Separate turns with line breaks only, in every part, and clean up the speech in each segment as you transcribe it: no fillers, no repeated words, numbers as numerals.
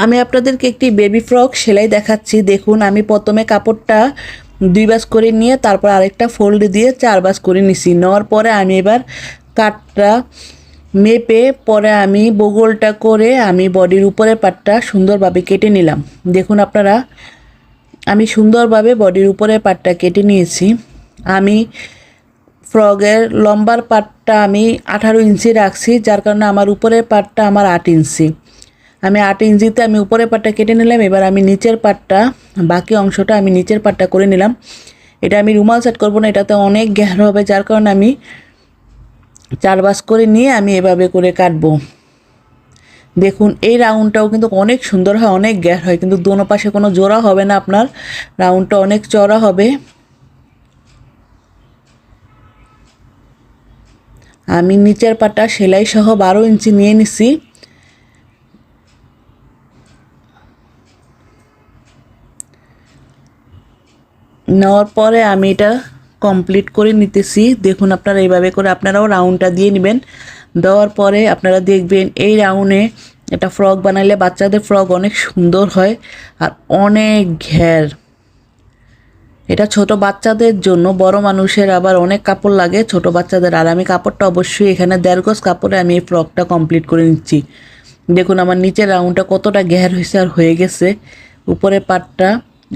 আমি আপনাদেরকে একটি বেবি ফ্রক সেলাই দেখাচ্ছি। দেখুন, আমি প্রথমে কাপড়টা 2 ভাঁজ করে নিয়ে তারপর আরেকটা ফোল্ড দিয়ে 4 ভাঁজ করে নিছি। নেওয়ার পরে আমি এবার কাটটা মেপে পরে আমি বগলটা করে আমি বডির উপরের পাটটা সুন্দরভাবে কেটে নিলাম। দেখুন আপনারা, আমি সুন্দরভাবে বডির উপরের পাটটা কেটে নিয়েছি। আমি ফ্রকের লম্বার পাটটা আমি 18 ইঞ্চি রাখছি, যার কারণে আমার উপরের পাটটা আমার 8 ইঞ্চি। আমি 8 ইঞ্চিতে আমি উপরের পাটটা কেটে নিলাম। এবার আমি নিচের পাটটা, বাকি অংশটা আমি নিচের পাটটা করে নিলাম। এটা আমি রুমাল সেট করব না, এটাতে অনেক ঘের হবে, যার কারণে আমি 4 ভাঁজ করে নিয়ে আমি এভাবে করে কাটবো। দেখুন, এই রাউন্ডটাও কিন্তু অনেক সুন্দর হয়, অনেক ঘের হয়, কিন্তু দোনো পাশে কোনো জোড়া হবে না, আপনার রাউন্ডটা অনেক চড়া হবে। আমি নিচের পাটটা সেলাই সহ 12 ইঞ্চি নিয়ে নিছি। নেওয়ার পরে আমি এটা কমপ্লিট করে নিতেছি। দেখুন আপনারা এইভাবে করে আপনারাও রাউন্ডটা দিয়ে নেবেন। দেওয়ার পরে আপনারা দেখবেন এই রাউন্ডে একটা ফ্রক বানাইলে বাচ্চাদের ফ্রক অনেক সুন্দর হয় আর অনেক ঘের। এটা ছোট বাচ্চাদের জন্য, বড় মানুষের আবার অনেক কাপড় লাগে ছোট বাচ্চাদের। আর আমি কাপড়টা অবশ্যই এখানে 1.5 গজ কাপড়ে আমি এই ফ্রকটা কমপ্লিট করে নিচ্ছি। দেখুন আমার নিচের রাউন্ডটা কতটা ঘের হয়েছে আর হয়ে গেছে। উপরের পাটটা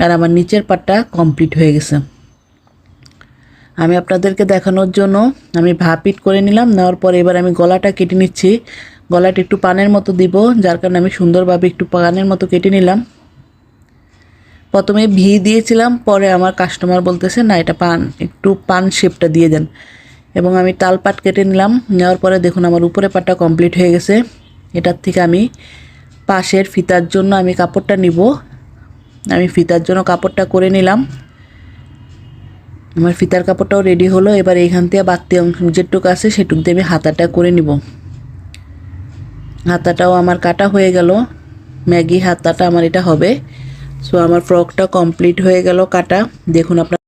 আর আমার নিচের পাটটা কমপ্লিট হয়ে গেছে। আমি আপনাদেরকে দেখানোর জন্য আমি ভাপিট করে নিলাম। নেওয়ার পরে এবার আমি গলাটা কেটে নিচ্ছি। গলাটা একটু পানের মতো দিব, যার কারণে আমি সুন্দরভাবে একটু পানের মতো কেটে নিলাম। প্রথমে ভি দিয়েছিলাম, পরে আমার কাস্টমার বলতেছে না, এটা একটু পান শেপটা দিয়ে দেন, এবং আমি তাল পাট কেটে নিলাম। নেওয়ার পরে দেখুন আমার উপরে পাটটা কমপ্লিট হয়ে গেছে। এটার থেকে আমি পাশের ফিতার জন্য আমি কাপড়টা নিব। আমি ফিতার জন্য কাপড়টা করে নিলাম। আমার ফিতার কাপড়টাও রেডি হলো। এবার এইখান থেকে বাড়তি অংশ যেটুকু আছে সেটুক দিয়ে আমি হাতাটা করে নিব। হাতাটাও আমার কাটা হয়ে গেল, ম্যাগি হাতাটা আমার এটা হবে। সো আমার ফ্রকটা কমপ্লিট হয়ে গেল কাটা। দেখুন আপনার